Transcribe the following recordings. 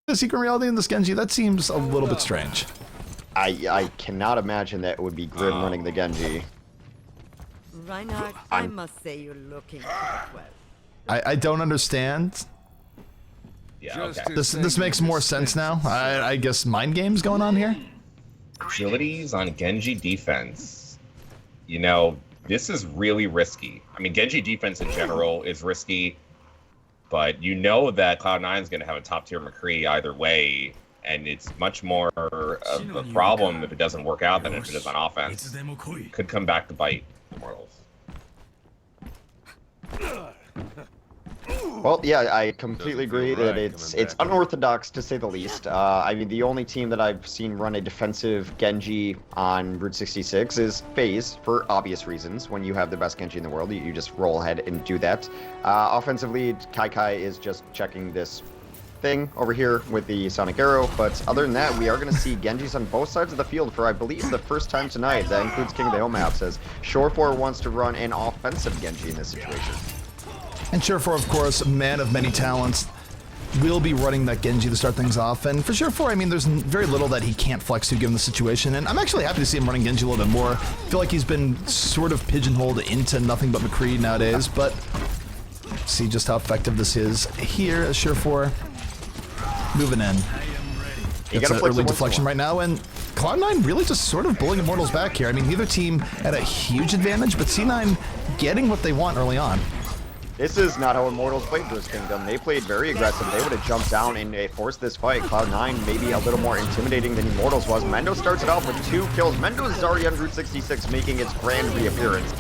a secret reality in this Genji? That seems a little bit strange. I cannot imagine that it would be Grim running the Genji. Reinhardt, I must say you're looking quite well. I don't understand. Yeah, okay. This makes more sense now. I guess mind games going on here. Agilities on Genji defense. You know, this is really risky. I mean, Genji defense in general is risky, but you know that Cloud9 is going to have a top-tier McCree either way, and it's much more of a problem if it doesn't work out than if it is on offense. Could come back to bite Immortals. Well, yeah, I completely agree that it's unorthodox to say the least. I mean, the only team that I've seen run a defensive Genji on Route 66 is FaZe, for obvious reasons. When you have the best Genji in the world, you just roll ahead and do that. Offensively, Kai is just checking this thing over here with the Sonic Arrow, but other than that, we are going to see Genjis on both sides of the field for, I believe, the first time tonight. That includes King of the Hill maps, as Shore4 wants to run an offensive Genji in this situation. And Shore4, of course, man of many talents, will be running that Genji to start things off. And for Shore4, I mean, there's very little that he can't flex to given the situation. And I'm actually happy to see him running Genji a little bit more. I feel like he's been sort of pigeonholed into nothing but McCree nowadays, but see just how effective this is here as Shore4 moving in. It's an early deflection right now, and Cloud9 really just sort of bullying Immortals back here. I mean, neither team had a huge advantage, but C9 getting what they want early on. This is not how Immortals played Ghost Kingdom. They played very aggressive. They would have jumped down and forced this fight. Cloud9 maybe a little more intimidating than Immortals was. Mendo starts it off with 2 kills. Mendo is already on Route 66, making its grand reappearance.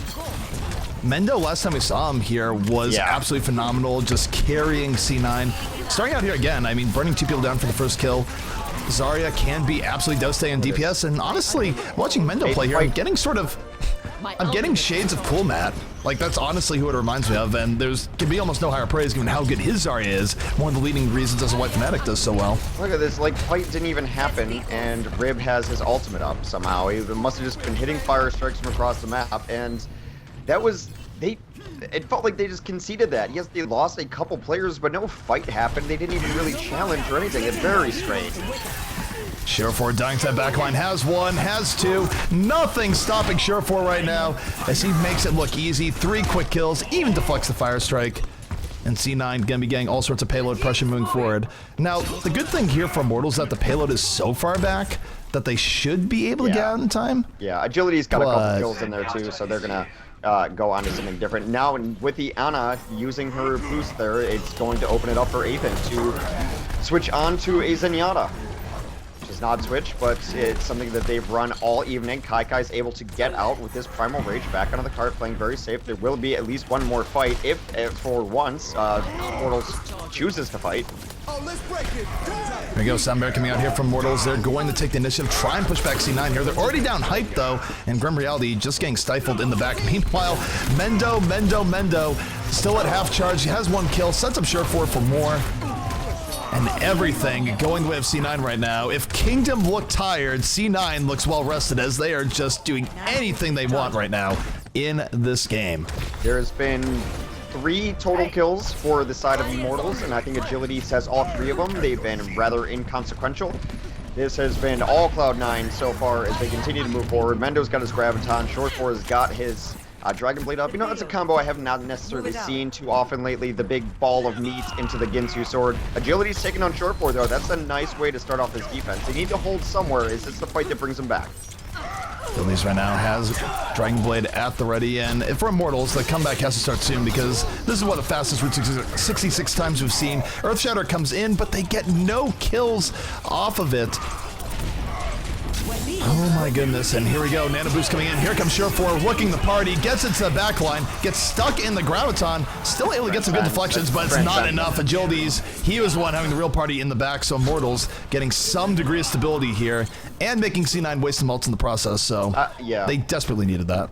Mendo, last time we saw him here, was absolutely phenomenal, just carrying C9. Starting out here again, I mean, burning 2 people down for the first kill. Zarya can be absolutely devastating on DPS, and honestly, watching Mendo play here, I'm getting sort of... I'm getting shades of Cool Matt. Like, that's honestly who it reminds me of, and can be almost no higher praise given how good his Zarya is. One of the leading reasons as a White Fnatic does so well. Look at this, like, fight didn't even happen, and Rib has his ultimate up somehow. He must have just been hitting fire strikes from across the map, and that was... It felt like they just conceded that. Yes, they lost a couple players, but no fight happened. They didn't even really challenge or anything. It's very strange. Shore4 dying to that backline, has 1, has 2. Nothing stopping Shore4 right now as he makes it look easy. 3 quick kills, even deflects the fire strike. And C9 gonna be getting all sorts of payload pressure moving forward. Now, the good thing here for Immortals is that the payload is so far back that they should be able to get out in time. Yeah, Agility's got a couple kills in there too, so they're gonna go on to something different. Now, with the Ana using her boost there, it's going to open it up for Ethan to switch on to a Zenyatta. Not switch, but it's something that they've run all evening. Kai's able to get out with his Primal Rage back onto the cart, playing very safe. There will be at least one more fight if for once, Immortals chooses to fight. There we go, Soundbear coming out here from Immortals. They're going to take the initiative, try and push back C9 here. They're already down hype though, and Grim Reality just getting stifled in the back. Meanwhile, Mendo, still at half charge. He has 1 kill, sets up Shore4 for more. And everything going the way of C9 right now. If Kingdom look tired, C9 looks well rested as they are just doing anything they want right now in this game. There's been 3 total kills for the side of Immortals, and I think Agility says all 3 of them. They've been rather inconsequential. This has been all Cloud9 so far as they continue to move forward. Mendo's got his Graviton, Shore4 has got his Dragon Blade up. You know, that's a combo I have not necessarily seen too often lately. The big ball of meat into the Ginsu sword. Agility's taken on Shore4 though. That's a nice way to start off this defense. They need to hold somewhere. Is this the fight that brings them back? Phillies right now has Dragon Blade at the ready, and for Immortals, the comeback has to start soon because this is one of the fastest Route 66 times we've seen. Earthshatter comes in, but they get no kills off of it. Oh my goodness, and here we go, Nano Boost coming in. Here comes Shore4 looking the party, gets into the back line, gets stuck in the Graviton, still able to get some good deflections, but it's not enough. Agilities, he was the one having the real party in the back, so Immortals getting some degree of stability here, and making C9 waste some ults in the process, so they desperately needed that.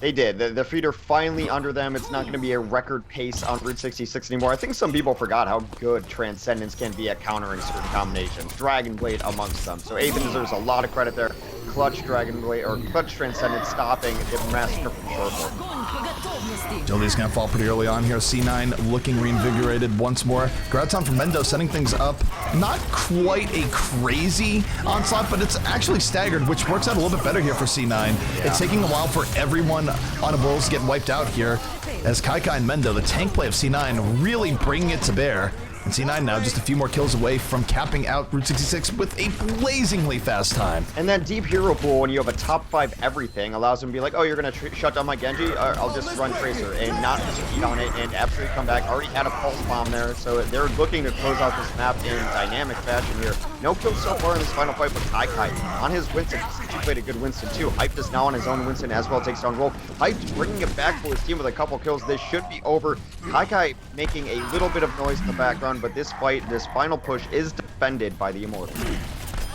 They did. The feet are finally under them. It's not going to be a record pace on Route 66 anymore. I think some people forgot how good Transcendence can be at countering certain combinations. Dragon Blade amongst them. So Ethan deserves a lot of credit there. Clutch Dragon Blade, or Clutch Transcendence stopping the massacre from Shore4. Jody's gonna fall pretty early on here. C9 looking reinvigorated once more. Graviton from Mendo setting things up. Not quite a crazy onslaught, but it's actually staggered, which works out a little bit better here for C9. Yeah. It's taking a while for everyone on Immortals to get wiped out here, as Kai and Mendo, the tank play of C9, really bringing it to bear. And C9 now just a few more kills away from capping out Route 66 with a blazingly fast time. And that deep hero pool, when you have a top 5 everything, allows him to be like, oh, you're going to shut down my Genji? I'll just run Tracer and not just eat on it and absolutely come back. Already had a pulse bomb there, so they're looking to close out this map in dynamic fashion here. No kills so far in this final fight, but Kai on his Winston. He played a good Winston too. Hyped is now on his own Winston as well, takes down Wolf. Hyped bringing it back for his team with a couple kills. This should be over. Kai making a little bit of noise in the background, but this fight, this final push is defended by the Immortals.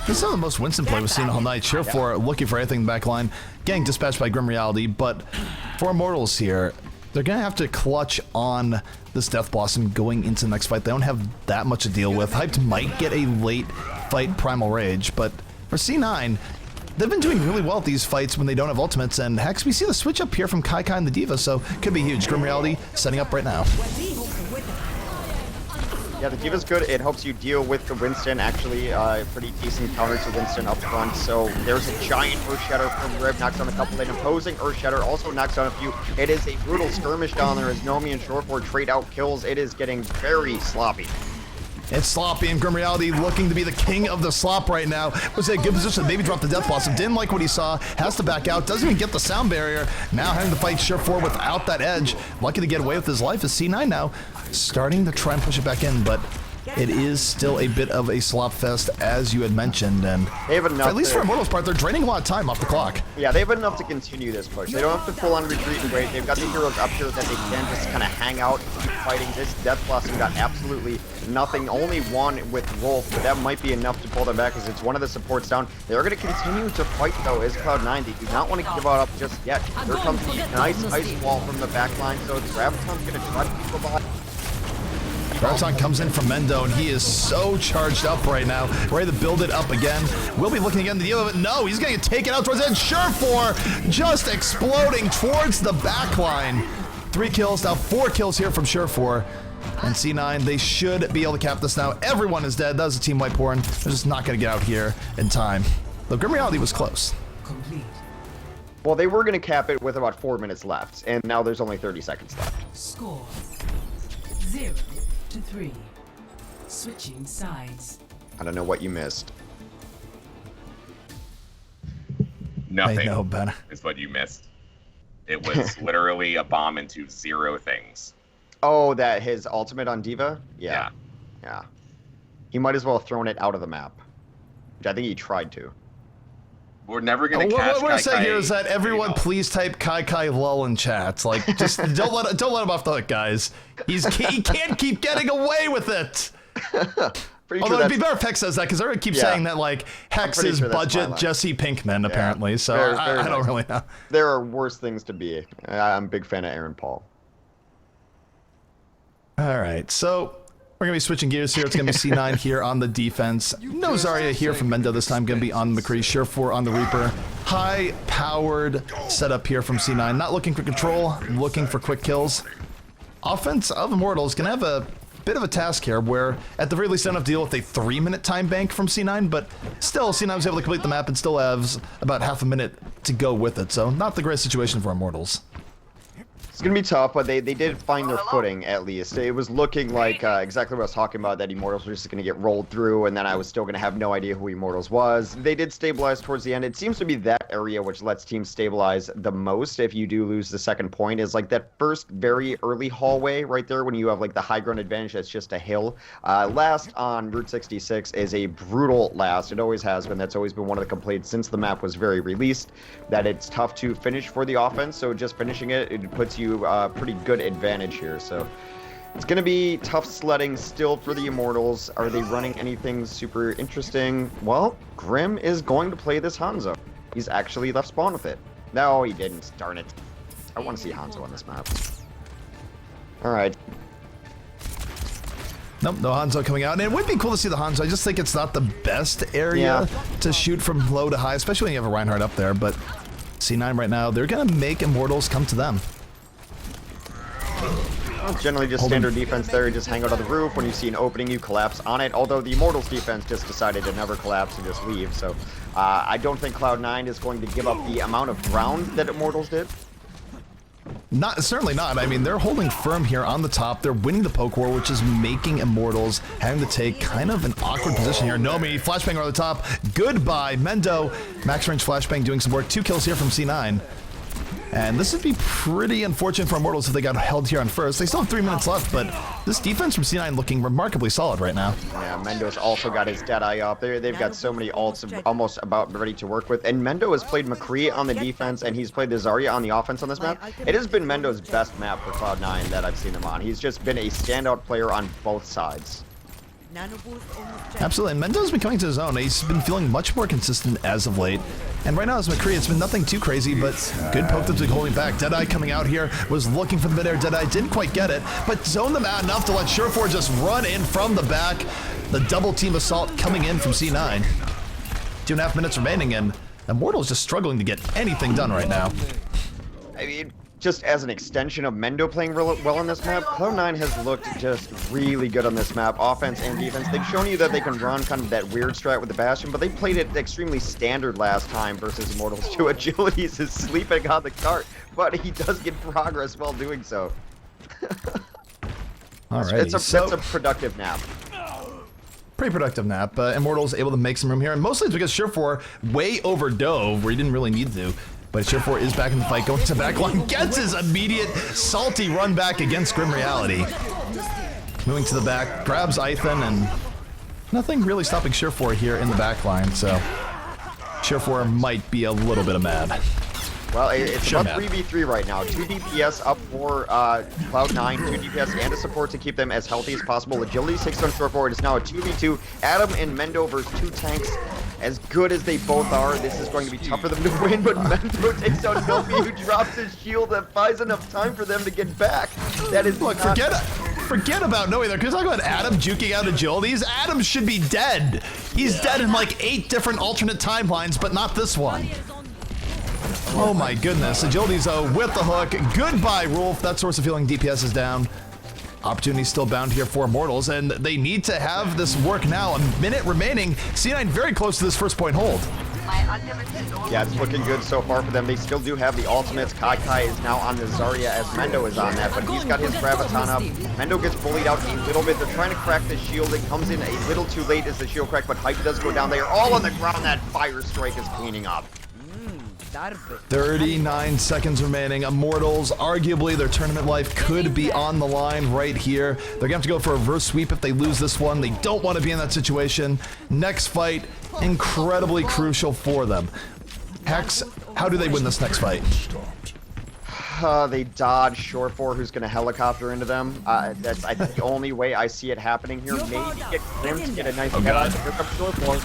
This is some of the most Winston play we've seen all night. Cheer for looking for anything in the back line. Getting dispatched by Grim Reality, but for Immortals here, they're going to have to clutch on this Death Blossom going into the next fight. They don't have that much to deal with. Hyped might get a late fight Primal Rage, but for C9, they've been doing really well at these fights when they don't have ultimates, and Hex, we see the switch up here from Kai and the Diva, so could be huge. Grim Reality setting up right now. Yeah, the Diva's good. It helps you deal with the Winston, actually. Pretty decent counter to Winston up front. So there's a giant Earth Shatter from Rib, knocks down a couple. An opposing Earth Shatter also knocks down a few. It is a brutal skirmish down there as Nomi and Shortboard trade out kills. It is getting very sloppy. It's sloppy, and Grim Reality looking to be the king of the slop right now. Was in a good position to maybe drop the Death Blossom. Didn't like what he saw, has to back out, doesn't even get the sound barrier. Now having to fight Sure4 without that edge. Lucky to get away with his life as C9 now starting to try and push it back in, but it is still a bit of a slop fest, as you had mentioned, and they have enough at least for Immortals' part, they're draining a lot of time off the clock. Yeah, they have enough to continue this push. They don't have to full on retreat and wait. They've got the heroes up here that they can just kind of hang out and keep fighting. This Death Blossom got absolutely nothing. Only one with Wolf, but that might be enough to pull them back because it's one of the supports down. They're going to continue to fight, though, as Cloud9. They do not want to give up just yet. Here comes the nice ice wall from the back line, so Graviton's going to try to keep behind. Graviton comes in from Mendo, and he is so charged up right now, ready to build it up again. We'll be looking again to deal with it. No, he's going to get taken out towards the edge. Sure4 just exploding towards the back line. 3 kills, now 4 kills here from Sure4. And C9, they should be able to cap this now. Everyone is dead. That was a team wipe porn. They're just not going to get out here in time. Though Grim Reality was close. Complete. Well, they were going to cap it with about 4 minutes left, and now there's only 30 seconds left. Score 0-3. Switching sides. I don't know what you missed. Nothing. I know, Ben. Is what you missed. It was literally a bomb into 0 things. Oh, that his ultimate on Diva? Yeah. He might as well have thrown it out of the map. Which I think he tried to. We're never going to catch What we're saying Kai here is that everyone very well. please type Kai lull in chat. Like, just don't let him off the hook, guys. He can't keep getting away with it. Pretty Although sure it'd be better if Hex says that, because everyone keeps saying that, like, Hex pretty is sure that's my budget line. Jesse Pinkman, apparently. So Very I don't nice. really know. There are worse things to be. I'm a big fan of Aaron Paul. All right, so we're going to be switching gears here. It's going to be C9 here on the defense. No Zarya here from Mendo this time. Going to be on McCree. Sure4 on the Reaper. High-powered setup here from C9. Not looking for control, looking for quick kills. Offense of Immortals going to have a bit of a task here where, at the very least, they don't have to deal with a 3-minute time bank from C9, but still, C9 was able to complete the map and still has about half a minute to go with it. So not the greatest situation for Immortals. It's going to be tough, but they did find their footing, at least. It was looking like exactly what I was talking about, that Immortals were just going to get rolled through, and then I was still going to have no idea who Immortals was. They did stabilize towards the end. It seems to be that area which lets teams stabilize the most if you do lose the second point, is like that first very early hallway right there when you have like the high ground advantage that's just a hill. Last on Route 66 is a brutal last. It always has been. That's always been one of the complaints since the map was very released, that it's tough to finish for the offense, so just finishing it puts you pretty good advantage here. So it's going to be tough sledding still for the Immortals. Are they running anything super interesting? Well, Grim is going to play this Hanzo. He's actually left spawn with it. No, he didn't. Darn it. I want to see Hanzo on this map. All right. Nope, no Hanzo coming out. And it would be cool to see the Hanzo. I just think it's not the best area to shoot from low to high, especially when you have a Reinhardt up there. But C9 right now, they're going to make Immortals come to them. Generally just standard defense there. You just hang out on the roof. When you see an opening, you collapse on it. Although the Immortals defense just decided to never collapse and just leave. So I don't think Cloud9 is going to give up the amount of ground that Immortals did. Certainly not. I mean, they're holding firm here on the top. They're winning the poke war, which is making Immortals having to take kind of an awkward position here. Nomi, flashbang on the top. Goodbye, Mendo. Max range flashbang doing some work. 2 kills here from C9. And this would be pretty unfortunate for Immortals if they got held here on first. They still have 3 minutes left, but this defense from C9 looking remarkably solid right now. Yeah, Mendo's also got his Deadeye up. They've got so many ults almost about ready to work with. And Mendo has played McCree on the defense, and he's played the Zarya on the offense on this map. It has been Mendo's best map for Cloud9 that I've seen him on. He's just been a standout player on both sides. Absolutely, and Mendo's been coming to his own. He's been feeling much more consistent as of late. And right now as McCree, it's been nothing too crazy, but good poke that's holding back. Deadeye coming out here, was looking for the mid-air. Deadeye didn't quite get it, but zoned them out enough to let Surefour just run in from the back. The double team assault coming in from C9. 2.5 minutes remaining, and Immortals just struggling to get anything done right now. I mean, just as an extension of Mendo playing real well on this map, Cloud9 has looked just really good on this map, offense and defense. They've shown you that they can run kind of that weird strat with the Bastion, but they played it extremely standard last time versus Immortals 2. Agilities is sleeping on the cart, but he does get progress while doing so. Alrighty, It's a productive nap. Pretty productive nap. Immortals able to make some room here, and mostly it's because Surefour way overdove where he didn't really need to. But Surefour is back in the fight, going to backline, gets his immediate salty run back against Grim Reality. Moving to the back, grabs Ithan, and nothing really stopping Surefour here in the backline, so Surefour might be a little bit mad. Well, it's about 3v3 right now. 2 DPS up for Cloud9, 2 DPS and a support to keep them as healthy as possible. Agility 6 on Surefour. It is now a 2v2. Adam and Mendo versus 2 tanks. As good as they both are, this is going to be tough for them to win, but Mendo takes out Nomi, who drops his shield that buys enough time for them to get back. That is Look, forget about Nomi there, because talk about Adam juking out agilities. Adam should be dead. He's dead in like 8 different alternate timelines, but not this one. Oh my goodness, agilities with the hook. Goodbye, Rolf. That source of healing DPS is down. Opportunity still bound here for Immortals, and they need to have this work now. A minute remaining. C9 very close to this first point hold. Yeah, it's looking good so far for them. They still do have the ultimates. Kai is now on the Zarya as Mendo is on that, but he's got his Graviton up. Mendo gets bullied out a little bit. They're trying to crack the shield. It comes in a little too late as the shield crack, but Hype does go down. They are all on the ground. That Fire Strike is cleaning up. 39 seconds remaining. Immortals, arguably their tournament life could be on the line right here. They're gonna have to go for a reverse sweep if they lose this one. They don't want to be in that situation. Next fight, incredibly crucial for them. Hex, how do they win this next fight? They dodge Surefour, who's going to helicopter into them. That's I think the only way I see it happening here. Maybe get Grim to get a nice head on. Here comes Surefour.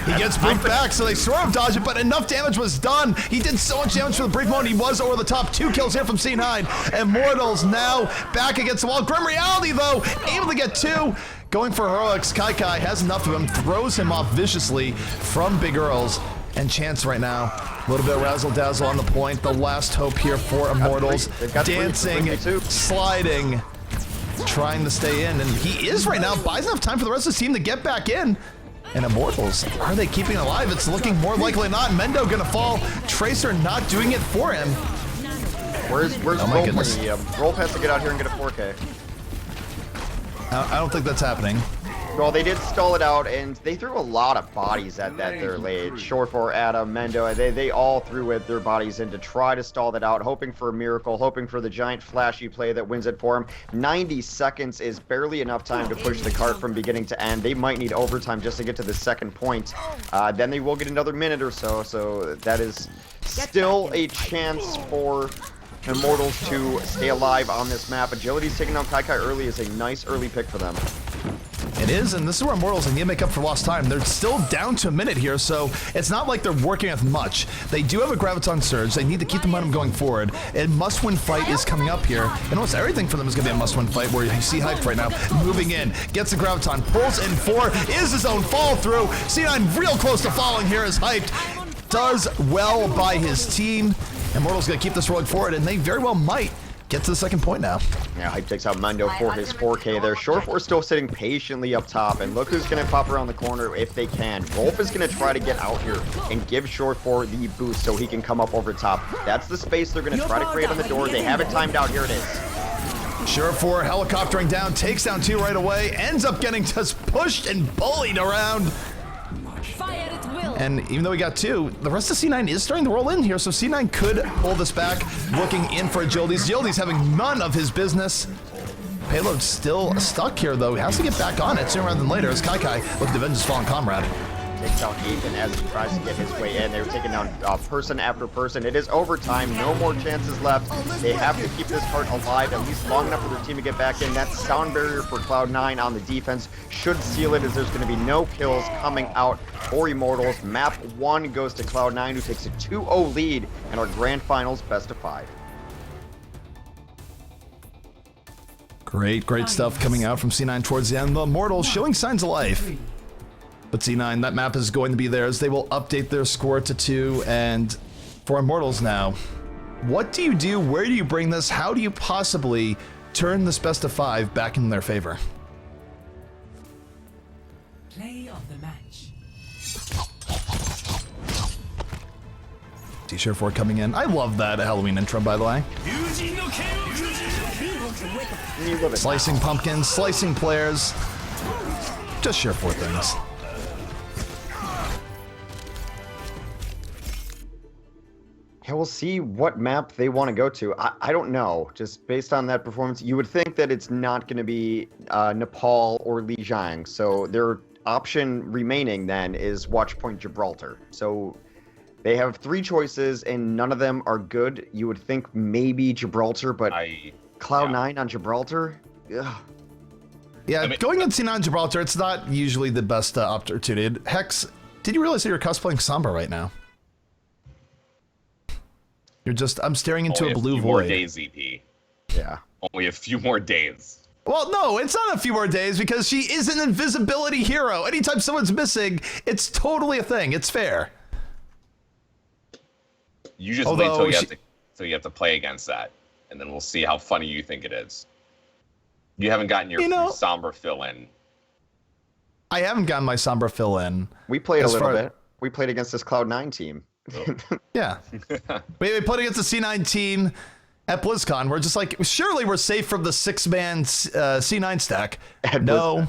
He gets briefed back, so they sort of dodge it, but enough damage was done. He did so much damage for the brief moment. He was over the top. 2 kills here from C9. Immortals now back against the wall. Grim Reality, though, able to get 2. Going for heroics. Kai has enough of him, throws him off viciously from Big Earls. And Chance right now, a little bit of razzle-dazzle on the point. The last hope here for Immortals. Dancing, sliding, trying to stay in. And he is right now, buys enough time for the rest of the team to get back in. And Immortals, are they keeping it alive? It's looking more likely not. Mendo gonna fall. Tracer not doing it for him. Where's Rolf when he, Rolf has to get out here and get a 4K. I don't think that's happening. Well, they did stall it out, and they threw a lot of bodies at that their late. Surefour, Adam, Mendo, they all threw their bodies in to try to stall that out, hoping for a miracle, hoping for the giant flashy play that wins it for them. 90 seconds is barely enough time to push the cart from beginning to end. They might need overtime just to get to the second point. Then they will get another minute or so, so that is still a chance for Immortals to stay alive on this map. Agility's taking out Kai early is a nice early pick for them. It is, and this is where Immortals need to make up for lost time. They're still down to a minute here, so it's not like they're working with much. They do have a Graviton Surge. They need to keep the momentum going forward. A must-win fight is coming up here, and almost everything for them is going to be a must-win fight, where you see Hype right now moving in, gets the Graviton, pulls in 4, is his own fall-through. C9 real close to falling here as Hyped does well by his team. Immortals going to keep this rolling forward, and they very well might get to the second point now. Yeah, Hype takes out Mundo for his 4K there. Short 4 still sitting patiently up top, and look who's going to pop around the corner if they can. Wolf is going to try to get out here and give Short 4 the boost so he can come up over top. That's the space they're going to try to create on the door. They have it timed out. Here it is. Short 4 helicoptering down, takes down 2 right away, ends up getting just pushed and bullied around. Fire at will. And even though we got 2, the rest of C9 is starting to roll in here, so C9 could pull this back, looking in for Agilities. Agilities having none of his business. Payload's still stuck here, though. He has to get back on it sooner rather than later as Kai looking to avenge his fallen comrade. Takes down Ethan as he tries to get his way in. They're taking down person after person. It is overtime. No more chances left. They have to keep this part alive at least long enough for their team to get back in. That sound barrier for Cloud9 on the defense should seal it, as there's going to be no kills coming out for Immortals. Map 1 goes to Cloud9, who takes a 2-0 lead in our grand finals best of 5. Great stuff coming out from C9 towards the end. The Immortals showing signs of life. But C9, that map is going to be theirs. They will update their score to 2. And for Immortals now, what do you do? Where do you bring this? How do you possibly turn this best of 5 back in their favor? Play of the match. T-shirt 4 coming in. I love that Halloween intro, by the way. Slicing pumpkins, slicing players. Just share 4 things. Yeah, we'll see what map they want to go to. I don't know. Just based on that performance, you would think that it's not going to be Nepal or Lijiang. So their option remaining then is Watchpoint Gibraltar. So they have 3 choices and none of them are good. You would think maybe Gibraltar, but Cloud9 on Gibraltar? Ugh. Yeah, going in C9 Gibraltar, it's not usually the best opportunity. Hex, did you realize that you're cosplaying Sombra right now? You're just, I'm staring into a blue void. More days, EP. Yeah. Only a few more days. Well, no, it's not a few more days because she is an invisibility hero. Anytime someone's missing, it's totally a thing. It's fair. You just wait till you have to play against that, and then we'll see how funny you think it is. You haven't gotten your Sombra fill in. I haven't gotten my Sombra fill in. We played a little bit. We played against this Cloud9 team. Yeah. we played against the C9 team at BlizzCon. We're just like, surely we're safe from the 6-man C9 stack. No,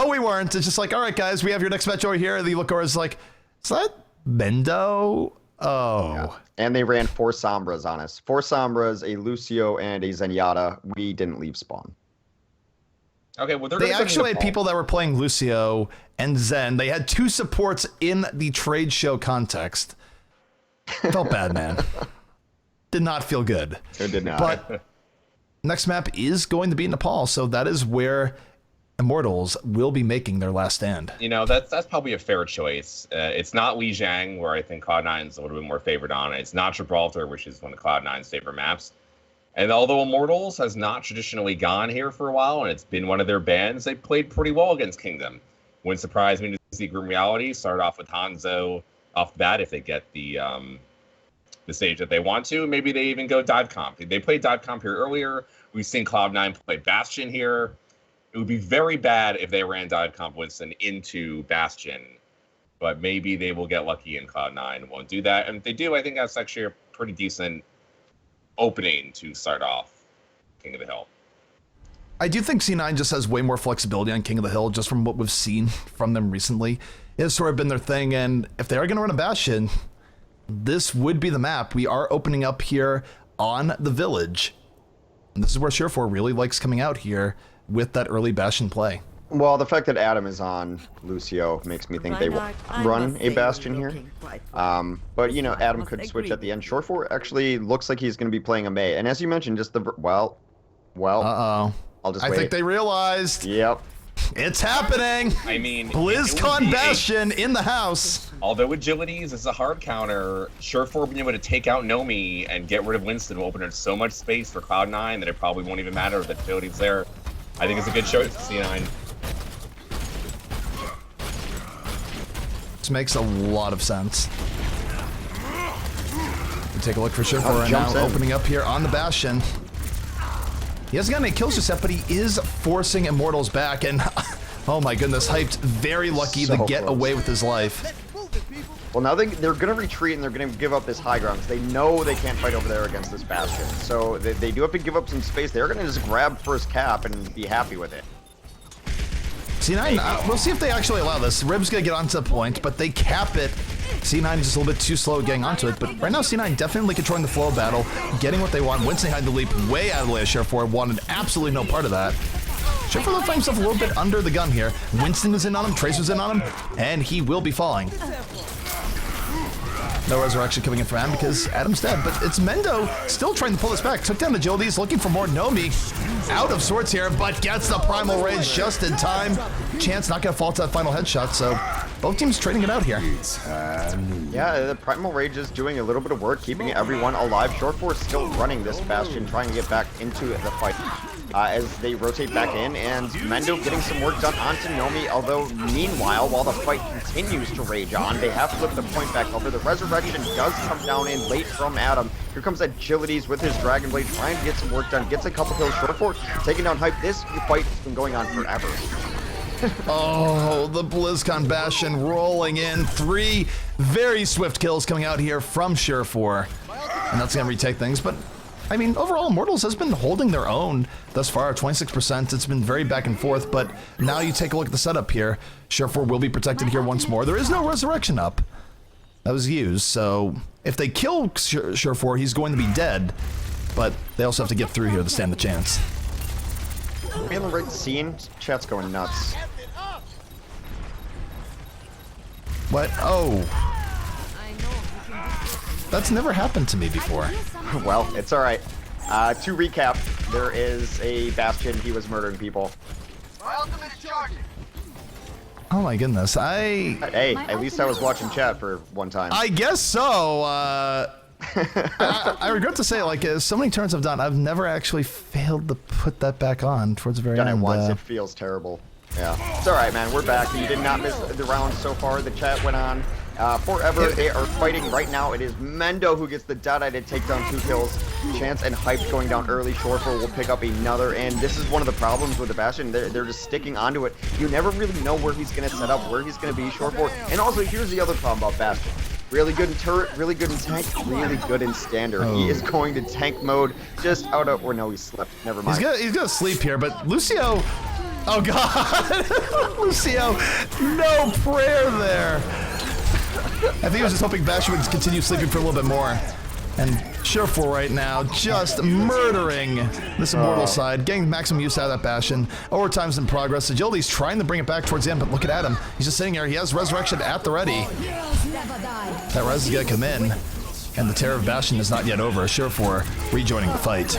we weren't. It's just like, all right, guys, we have your next match over here. And you look over, it's like, is that Mendo? Oh. Yeah. And they ran 4 Sombras on us. 4 Sombras, a Lucio, and a Zenyatta. We didn't leave spawn. Okay, well, they actually had people that were playing Lucio and Zen. They had 2 supports in the trade show context. Felt bad, man. Did not feel good. It did not. But next map is going to be Nepal, so that is where Immortals will be making their last stand. You know, that's probably a fair choice. It's not Lijiang, where I think Cloud9's a little bit more favored on. It's not Gibraltar, which is one of Cloud9's favorite maps. And although Immortals has not traditionally gone here for a while, and it's been one of their bans, they played pretty well against Kingdom. Wouldn't surprise me to see Grim Reality start off with Hanzo off the bat if they get the stage that they want to. Maybe they even go dive comp. They played dive comp here earlier. We've seen Cloud9 play Bastion here. It would be very bad if they ran dive comp Winston into Bastion, but maybe they will get lucky and Cloud9 won't do that. And if they do, I think that's actually a pretty decent opening to start off King of the Hill. I do think C9 just has way more flexibility on King of the Hill, just from what we've seen from them recently. It has sort of been their thing, and if they are going to run a Bastion, this would be the map. We are opening up here on the village. And this is where Surefour really likes coming out here with that early Bastion play. Well, the fact that Adam is on Lucio makes me think they will run a Bastion here. But, you know, Adam could switch at the end. Short 4 actually looks like he's going to be playing a Mei. And as you mentioned, just the... Well... Uh-oh. I'll just wait. I think they realized. Yep. It's happening. I mean... BlizzCon Bastion in the house. Although Agilities is a hard counter, Surefour being able to take out Nomi and get rid of Winston will open up so much space for Cloud9 that it probably won't even matter if the Agility's there. I think it's a good choice for C9. This makes a lot of sense. We take a look for Surefour right now, opening up here on the Bastion. He hasn't gotten any kills just yet, but he is forcing Immortals back, and oh my goodness, Hyped very lucky to get away with his life. Well, now they're going to retreat and they're going to give up this high ground. They know they can't fight over there against this Bastion. So they do have to give up some space. They're going to just grab first cap and be happy with it. C9, we'll see if they actually allow this. Rib's going to get onto the point, but they cap it. C9 is just a little bit too slow at getting onto it, but right now C9 definitely controlling the flow of battle, getting what they want. Winston had the leap way out of the way of Surefour, wanted absolutely no part of that. Surefour will find himself a little bit under the gun here. Winston is in on him, Tracer's in on him, and he will be falling. No resurrection coming in from Adam because Adam's dead, but it's Mendo still trying to pull this back. Took down Agilities, looking for more Nomi. Out of sorts here, but gets the Primal Rage just in time. Chance not going to fall to that final headshot, so both teams trading it out here. Yeah, the Primal Rage is doing a little bit of work, keeping everyone alive. Surefour still running this Bastion, trying to get back into the fight. As they rotate back in, and Mendo getting some work done onto Nomi, although meanwhile, while the fight continues to rage on, they have flipped the point back over. The resurrection does come down in late from Adam. Here comes Agilities with his Dragon Blade, trying to get some work done, gets a couple kills. Surefour taking down Hype. This fight has been going on forever. Oh, the BlizzCon Bastion rolling in. 3 very swift kills coming out here from Surefour, and that's going to retake things, but I mean, overall, Immortals has been holding their own thus far, 26%. It's been very back and forth, but now you take a look at the setup here. Surefour will be protected here once more. There is no resurrection up that was used, so if they kill Surefour, he's going to be dead, but they also have to get through here to stand the chance. In the right scene, chat's going nuts. What? Oh. That's never happened to me before. Well, it's alright. To recap, there is a Bastion. He was murdering people. Oh my goodness, Hey, at least I was watching chat for one time. I guess so. I regret to say, like, so many turns I've done, I've never actually failed to put that back on towards the very Done end. it once, it feels terrible. Yeah. It's alright, man. We're back. You did not miss the round so far. The chat went on forever. They are fighting right now. It is Mendo who gets the dot-eye to take down 2 kills. Chance and Hype going down early. Surefour will pick up another, and this is one of the problems with the Bastion. They're just sticking onto it. You never really know where he's going to set up, where he's going to be, Surefour. And also, here's the other problem about Bastion. Really good in turret, really good in tank, really good in standard. Oh. He is going to tank mode just out of, or no, he slept. Never mind. He's gonna sleep here, but Lucio, oh god, Lucio, no prayer there. I think he was just hoping Bastion would continue sleeping for a little bit more. And Surefour right now just murdering this Immortal side, getting maximum use out of that Bastion. Overtime's in progress. Agility's trying to bring it back towards the end, but look at Adam. He's just sitting here. He has Resurrection at the ready. That res is going to come in, and the terror of Bastion is not yet over. Surefour rejoining the fight.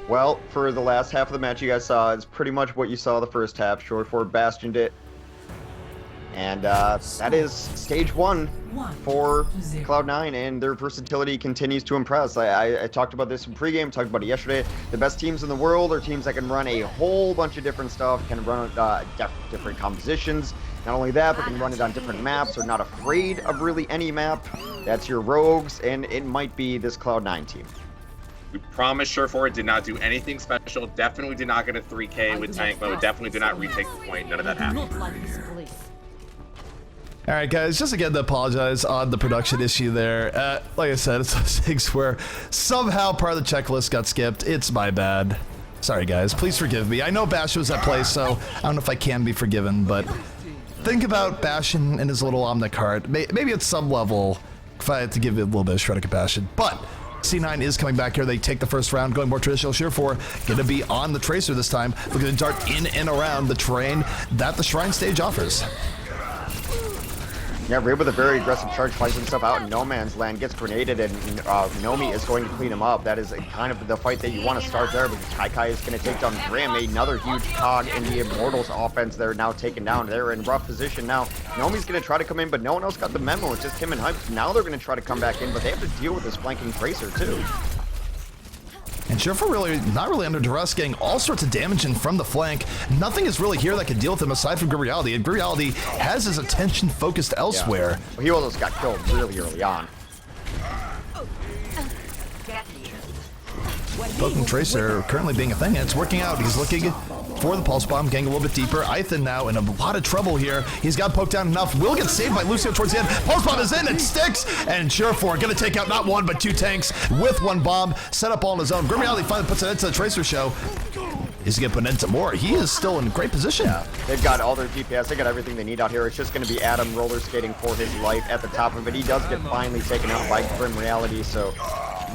Well, for the last half of the match you guys saw, it's pretty much what you saw the first half. Surefour bastioned it. And that is stage 1 for Cloud9, and their versatility continues to impress. I talked about this in pregame, talked about it yesterday. The best teams in the world are teams that can run a whole bunch of different stuff, can run different compositions. Not only that, but can run it on different maps, are not afraid of really any map. That's your rogues, and it might be this Cloud9 team. We promise Surefour did not do anything special, definitely did not get a 3K with tank mode, definitely did not retake the point, none of that happened. Alright guys, just again to apologize on the production issue there. Like I said, it's those things where somehow part of the checklist got skipped. It's my bad. Sorry guys, please forgive me. I know Bastion was at play, so I don't know if I can be forgiven, but think about Bastion and his little Omnic heart. Maybe at some level, if I had to give it a little bit of shred of compassion. But C9 is coming back here. They take the first round, going more traditional. Surefour gonna be on the Tracer this time. Looking to dart in and around the terrain that the Shrine stage offers. Yeah, Ray with a very aggressive charge finds himself out in no man's land, gets grenaded, and Nomi is going to clean him up. That is kind of the fight that you want to start there, because Kai is going to take down Grim, another huge cog in the Immortals offense. They're now taken down. They're in rough position now. Nomi's going to try to come in, but no one else got the memo. It's just him and Hype. Now they're going to try to come back in, but they have to deal with this flanking Tracer, too. And Surefour really not really under duress, getting all sorts of damage in from the flank. Nothing is really here that can deal with him aside from Grim Reality, and Grim Reality has his attention focused elsewhere. Yeah. Well, he almost got killed really early on. Potent Tracer currently being a thing, and it's working out. He's looking for the Pulse Bomb, getting a little bit deeper. Ethan now in a lot of trouble here. He's got poked down enough. Will get saved by Lucio towards the end. Pulse Bomb is in, it sticks, and Surefour gonna take out not one, but 2 tanks with 1 bomb. Set up all on his own. Grimreality finally puts an end to the Tracer show. Is he gonna put an end to more? He is still in great position. Yeah, they've got all their DPS. They got everything they need out here. It's just going to be Adam roller skating for his life at the top of it. He does get finally taken out by Grim Reality, so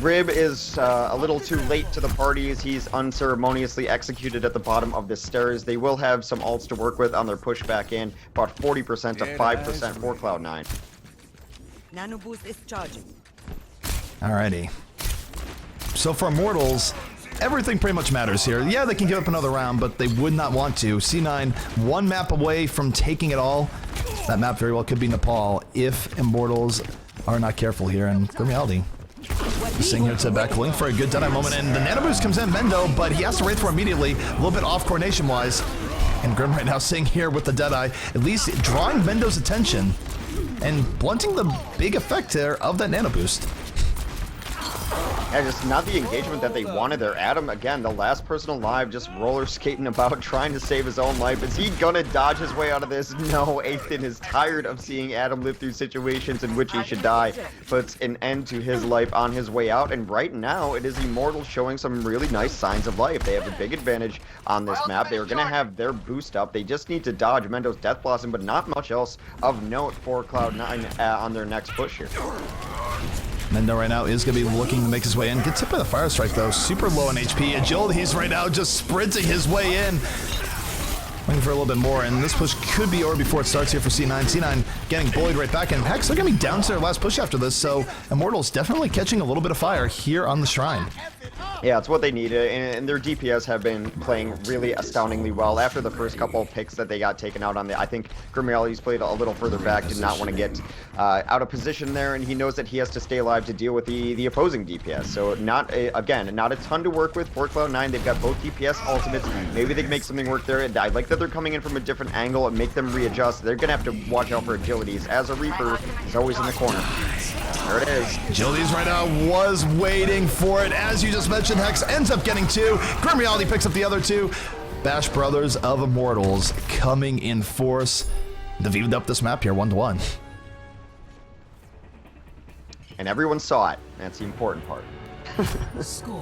Rib is a little too late to the parties. He's unceremoniously executed at the bottom of the stairs. They will have some ults to work with on their push back in, about 40% to 5% for Cloud9. Nano boost is charging. Alrighty. So for Immortals, everything pretty much matters here. Yeah, they can give up another round, but they would not want to. C9, 1 map away from taking it all. That map very well could be Nepal if Immortals are not careful here. And Grim Reality is sitting here to back link for a good Deadeye moment. And the Nano Boost comes in, Mendo, but he has to Wraith for immediately. A little bit off coordination-wise. And Grim right now sitting here with the Deadeye, at least drawing Mendo's attention and blunting the big effect there of that Nano Boost. Yeah, just not the engagement that they wanted there. Adam, again, the last person alive, just roller skating about, trying to save his own life. Is he gonna dodge his way out of this? No, Ethan is tired of seeing Adam live through situations in which he should die. Puts an end to his life on his way out, and right now, it is Immortals showing some really nice signs of life. They have a big advantage on this map. They are gonna have their boost up. They just need to dodge Mendo's Death Blossom, but not much else of note for Cloud9 on their next push here. Mendo right now is going to be looking to make his way in. Gets hit by the Fire Strike, though. Super low on HP. Agility, he's right now just sprinting his way in. Waiting for a little bit more, and this push could be over before it starts here for C9. C9 getting bullied right back, and Hex, they're going to be down to their last push after this, so Immortals definitely catching a little bit of fire here on the Shrine. Yeah, it's what they needed, and their DPS have been playing really astoundingly well. After the first couple of picks that they got taken out on, I think Grim Reality's played a little further back, did not want to get out of position there, and he knows that he has to stay alive to deal with the opposing DPS. So not a ton to work with for Cloud9. They've got both DPS ultimates. Maybe they can make something work there. I like that they're coming in from a different angle and make them readjust. They're going to have to watch out for agilities, as a Reaper is always in the corner. There it is. Agilities right now was waiting for it. As you just mentioned, Hex ends up getting 2. Grim Reality picks up the other 2. Bash Brothers of Immortals coming in force. They've evened up this map here 1-1. And everyone saw it. That's the important part. Score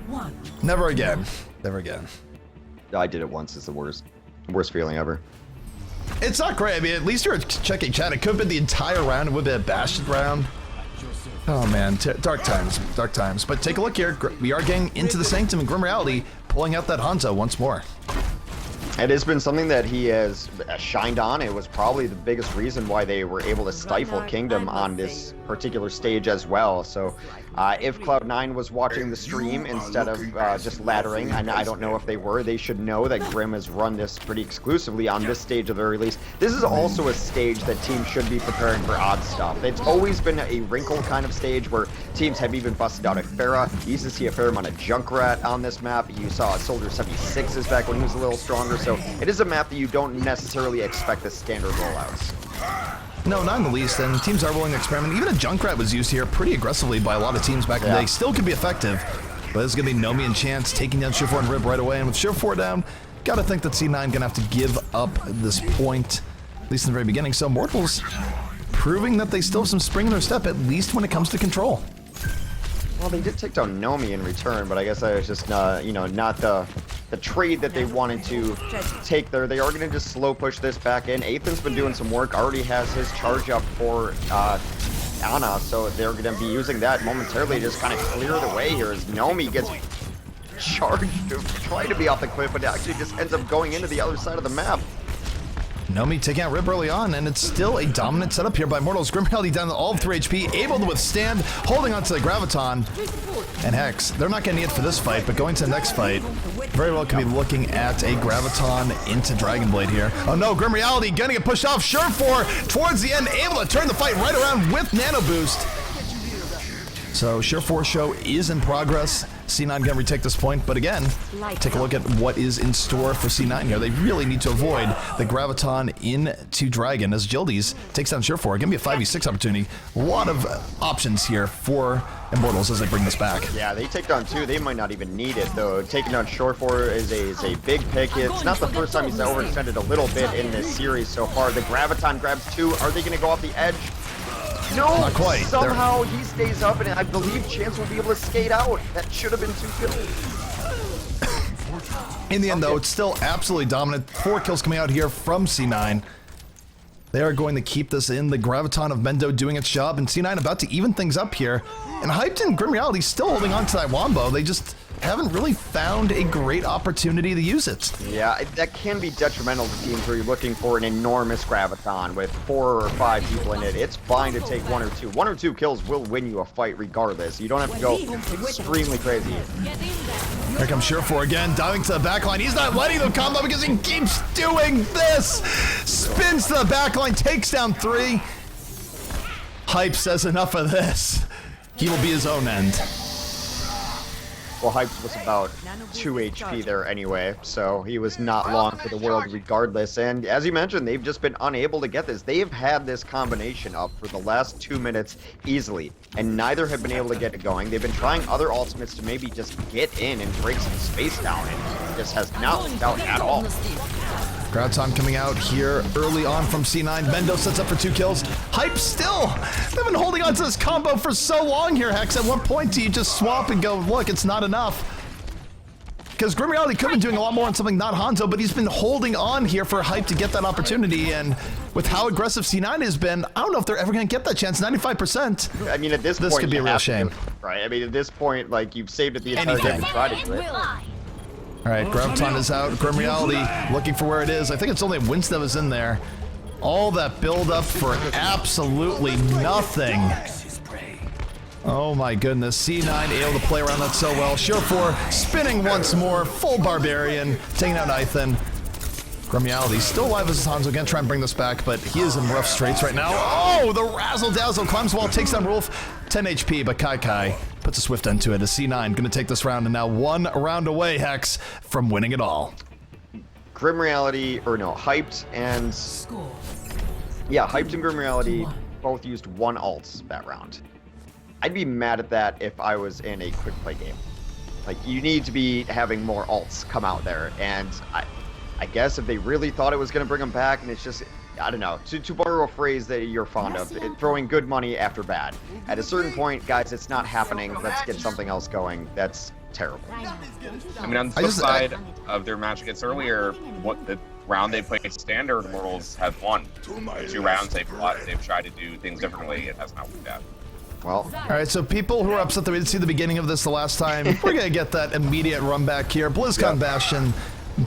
1. Never again. Never again. I did it once. It's the worst feeling ever. It's not great. I mean, at least you're checking chat. It could have been the entire round. It would have been a bashed round. Oh, man. Dark times. Dark times. But take a look here. We are getting into the Sanctum, and Grim Reality pulling out that Hanzo once more. It has been something that he has shined on. It was probably the biggest reason why they were able to stifle Kingdom on this particular stage as well. So if Cloud9 was watching the stream instead of just laddering, and I don't know if they were, they should know that Grim has run this pretty exclusively on this stage of the release. This is also a stage that teams should be preparing for odd stuff. It's always been a wrinkle kind of stage where teams have even busted out a Pharah. You used to see a fair amount of Junkrat on this map. You saw Soldier 76s back when he was a little stronger. So it is a map that you don't necessarily expect the standard rollouts. No, not in the least, and teams are willing to experiment. Even a Junkrat was used here pretty aggressively by a lot of teams back in the day. Still could be effective, but this is going to be Nomi and Chance taking down Surefour and Rib right away, and with Surefour down, gotta think that C9 gonna have to give up this point, at least in the very beginning. So Immortals proving that they still have some spring in their step, at least when it comes to control. Well, they did take down Nomi in return, but I guess that was just, not the trade that they wanted to take there. They are going to just slow push this back in. Ethan's been doing some work, already has his charge up for Ana, so they're going to be using that momentarily to just kind of clear the way here as Nomi gets charged, trying to be off the cliff, but actually just ends up going into the other side of the map. Nomi taking out Rip early on, and it's still a dominant setup here by Immortals. Grim Reality down to all of 3 HP, able to withstand, holding onto the Graviton. And Hex, they're not going to need it for this fight, but going to the next fight, very well could be looking at a Graviton into Dragonblade here. Oh no, Grim Reality gonna get pushed off. Surefour towards the end, able to turn the fight right around with Nano Boost. So Sure4 show is in progress. C9 gonna retake this point, but again, take a look at what is in store for C9 here. They really need to avoid the Graviton into Dragon as Jildies takes down Sure4. Gonna be a 5v6 opportunity. A lot of options here for Immortals as they bring this back. Yeah, they take down 2. They might not even need it, though. Taking down Sure4 is a big pick. It's not the first time he's overextended a little bit in this series so far. The Graviton grabs 2. Are they going to go off the edge? No! Not quite. Somehow he stays up, and I believe Chance will be able to skate out. That should have been 2 kills. In the end, though, it's still absolutely dominant. 4 kills coming out here from C9. They are going to keep this in. The Graviton of Mendo doing its job, and C9 about to even things up here. And Hyped and Grim Reality still holding on to that Wombo. They just haven't really found a great opportunity to use it. Yeah, that can be detrimental to teams where you're looking for an enormous Graviton with 4 or 5 people in it. It's fine to take 1 or 2. 1 or 2 kills will win you a fight regardless. You don't have to go extremely crazy. Here comes Sure4 again, diving to the backline. He's not letting them combo because he keeps doing this. Spins to the backline, takes down 3. Hype says enough of this. He will be his own end. Well, Hypes was about 2 HP there anyway, so he was not long for the world regardless. And as you mentioned, they've just been unable to get this. They've had this combination up for the last 2 minutes easily, and neither have been able to get it going. They've been trying other ultimates to maybe just get in and break some space down, and this has not worked out at all. Graviton coming out here early on from C9. Mendo sets up for 2 kills. Hype still! They've been holding on to this combo for so long here, Hex. At what point do you just swap and go, look, it's not enough? Because Grim Reality could have been doing a lot more on something not Hanzo, but he's been holding on here for Hype to get that opportunity, and with how aggressive C9 has been, I don't know if they're ever going to get that chance. 95%. I mean, at this point, could be a real shame. Right? I mean, at this point, like, you've saved it the entire game and tried to do it. All right, Graviton is out. Grim Reality looking for where it is. I think it's only Winston is in there. All that build up for absolutely nothing. Oh my goodness, C9 able to play around that so well. Sure4 spinning once more, full Barbarian, taking out Ethan. Grim Reality still alive as Hanzo, gonna try and bring this back, but he is in rough straits right now. Oh, the Razzle Dazzle climbs the wall, takes down Rolf, 10 HP, but Kai puts a swift end to it as C9 gonna take this round, and now 1 round away, Hex, from winning it all. Grim Reality, or no, Hyped and... Yeah, Hyped and Grim Reality both used 1 ult that round. I'd be mad at that if I was in a quick play game. Like, you need to be having more ults come out there, and I guess if they really thought it was going to bring them back, and it's just, I don't know, to borrow a phrase that you're fond of, throwing good money after bad. At a certain point, guys, it's not happening. Let's get something else going. That's terrible. I mean, on the flip side of their match against earlier, what the round they played standard, Immortals have won. The 2 rounds they've tried to do things differently. It has not worked out. Well, all right, so people who are upset that we didn't see the beginning of this the last time, we're going to get that immediate run back here. BlizzCon Bastion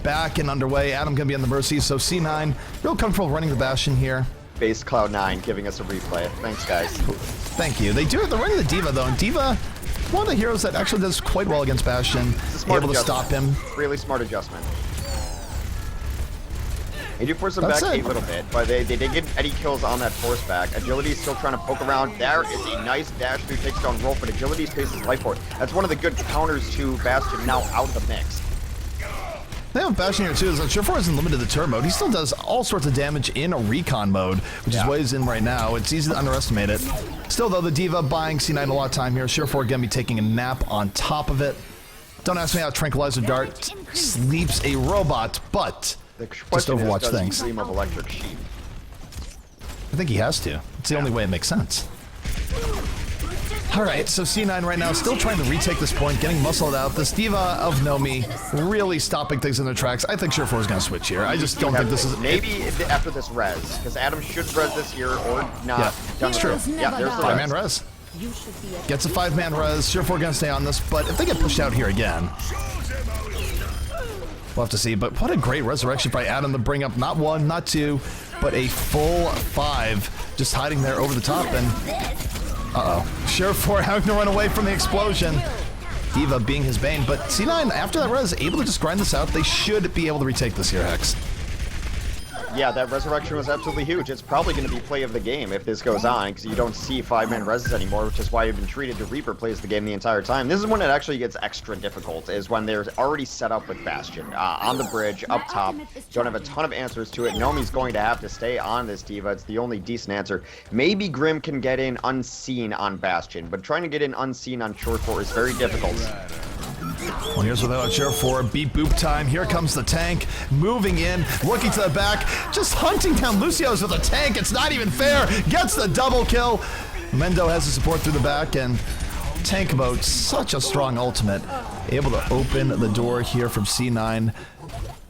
back and underway. Adam going to be on the Mercy, so C9 real comfortable running the Bastion here. Base Cloud9 giving us a replay. Thanks, guys. Thank you. They're running the D.Va, though, and D.Va, one of the heroes that actually does quite well against Bastion, able to stop him. Really smart adjustment. They do force him back a little bit, but they did get any kills on that force back. Agility is still trying to poke around. There is a nice dash through, takes down Rolf, but Agility spaces life for it. That's one of the good counters to Bastion now out of the mix. They have Bastion here too, is that Sure4 isn't limited to turn mode. He still does all sorts of damage in a recon mode, which is what he's in right now. It's easy to underestimate it. Still though, the D.Va buying C9 a lot of time here. Sure4 gonna be taking a nap on top of it. Don't ask me how Tranquilizer Dart sleeps a robot, but the just Overwatch is, things. Dream of Electric Sheep. I think he has to. It's the only way it makes sense. All right, so C9 right now still trying to retake this point, getting muscled out. This D.Va of Nomi really stopping things in their tracks. I think Sure4 is going to switch here. I just don't think this is... Maybe after this res, because Adam should res this here or not. Yeah, that's true. Yeah, there's the 5-man res. Gets a 5-man res. Sure4 going to stay on this, but if they get pushed out here again... We'll have to see, but what a great resurrection by Adam to bring up not 1, not 2, but a full 5, just hiding there over the top, and Sure4 having to run away from the explosion. D.Va being his bane, but C9, after that res, able to just grind this out. They should be able to retake this here, Hex. Yeah, that resurrection was absolutely huge. It's probably going to be play of the game if this goes on, because you don't see 5-man reses anymore, which is why you've been treated to Reaper plays the game the entire time. This is when it actually gets extra difficult, is when they're already set up with Bastion. On the bridge, up top, don't have a ton of answers to it. Nomi's going to have to stay on this D.Va. It's the only decent answer. Maybe Grim can get in unseen on Bastion, but trying to get in unseen on Short 4 is very difficult. Well, here's what they're share for. Beat boop time. Here comes the tank. Moving in. Looking to the back. Just hunting down Lucio's with a tank. It's not even fair. Gets the double kill. Mendo has the support through the back. And tank mode, such a strong ultimate. Able to open the door here from C9.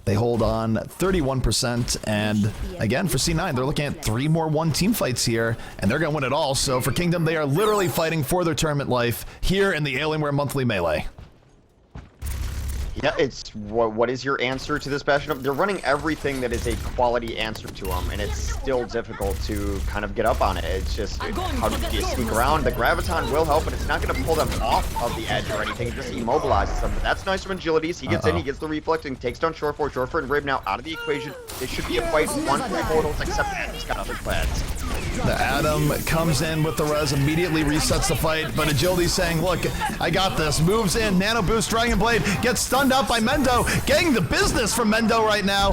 They hold on 31%. And again, for C9, they're looking at 3 more one-team fights here. And they're going to win it all. So for Kingdom, they are literally fighting for their tournament life here in the Alienware Monthly Melee. Yeah, it's what is your answer to this Bastion? They're running everything that is a quality answer to them, and it's still difficult to kind of get up on it. It's just, how do you sneak around? The Graviton will help, but it's not going to pull them off of the edge or anything. It just immobilizes them. But that's nice from Agilities. He gets in, he gets the reflect, and takes down Short 4. Short 4 and Rib now out of the equation. This should be a fight 1 for Immortals, except Adam's got other plans. The Adam comes in with the res, immediately resets the fight, but Agility's saying, look, I got this. Moves in, Nano Boost, Dragon Blade, gets stunned out by Mendo, getting the business from Mendo right now.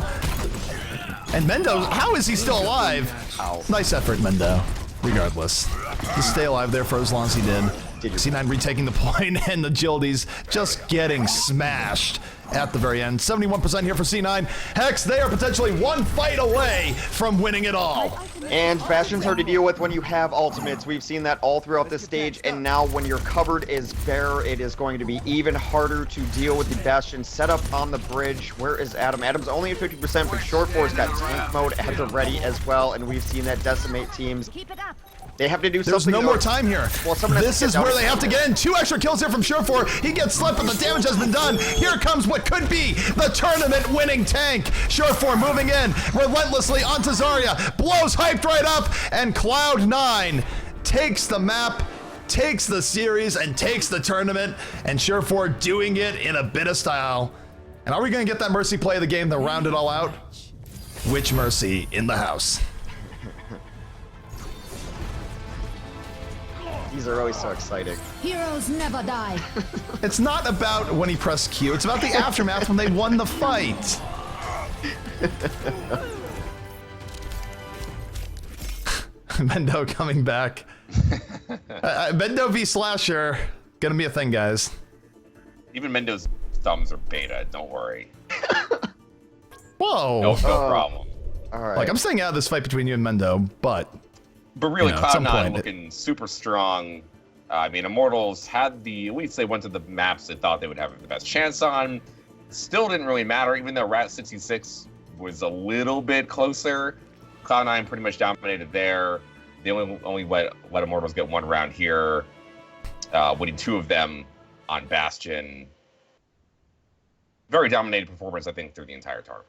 And Mendo, how is he still alive? Ow. Nice effort, Mendo. Regardless, just stay alive there for as long as he did. C9 retaking the point, and the Agilities just getting smashed at the very end. 71% here for C9. Hex, they are potentially 1 fight away from winning it all. And Bastion's hard to deal with when you have ultimates. We've seen that all throughout this stage, and now when your cupboard is bare, it is going to be even harder to deal with the Bastion set up on the bridge. Where is Adam? Adam's only at 50%, but Short 4's got tank mode at the ready as well, and we've seen that decimate teams. Keep it up. They have to do There's something. no more time here. Well, this is where they have to get in. 2 extra kills here from Short 4. He gets slipped, but the damage has been done. Here comes what could be the tournament-winning tank. Short 4 moving in relentlessly onto Zarya. Blows hyped right up, and Cloud9 takes the map, takes the series, and takes the tournament. And Short 4 doing it in a bit of style. And are we going to get that Mercy play of the game to round it all out? Which Mercy in the house? These are always so exciting. Heroes never die. It's not about when he pressed Q, it's about the aftermath when they won the fight. Mendo coming back. Mendo v Slasher, gonna be a thing, guys. Even Mendo's thumbs are beta, don't worry. Whoa. No problem. All right. Like, I'm staying out of this fight between you and Mendo, but... But really, You know, at some Cloud9 point looking super strong. I mean, Immortals had the, at least they went to the maps they thought they would have the best chance on. Still didn't really matter, even though Rat 66 was a little bit closer. Cloud9 pretty much dominated there. They only let Immortals get 1 round here, winning 2 of them on Bastion. Very dominated performance, I think, through the entire tournament.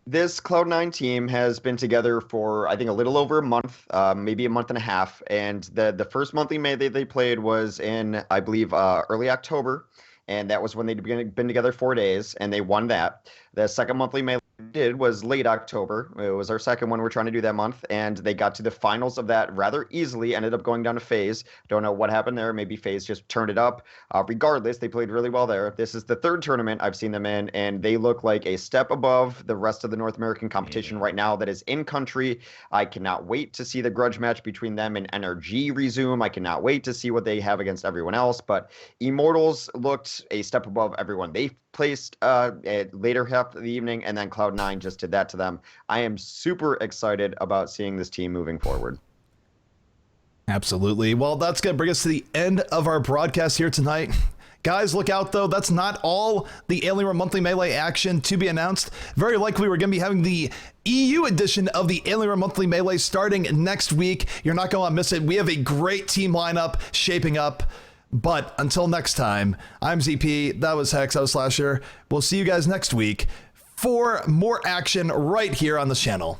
This Cloud9 team has been together for, I think, a little over a month, maybe a month and a half. And the first monthly May they played was in, I believe, early October. And that was when they'd been together 4 days, and they won that. The second monthly May did was late October. It was our second one we're trying to do that month, and they got to the finals of that rather easily, ended up going down to FaZe. Don't know what happened there. Maybe FaZe just turned it up. Regardless, they played really well there. This is the 3rd tournament I've seen them in, and they look like a step above the rest of the North American competition right now that is in country. I cannot wait to see the grudge match between them and NRG resume. I cannot wait to see what they have against everyone else, but Immortals looked a step above everyone. They placed at later half of the evening, and then Cloud9 just did that to them. I am super excited about seeing this team moving forward. Absolutely. Well, that's going to bring us to the end of our broadcast here tonight. Guys, look out, though. That's not all the Alienware Monthly Melee action to be announced. Very likely we're going to be having the EU edition of the Alienware Monthly Melee starting next week. You're not going to miss it. We have a great team lineup shaping up. But until next time, I'm ZP, that was Hex, I was Slasher. We'll see you guys next week for more action right here on this channel.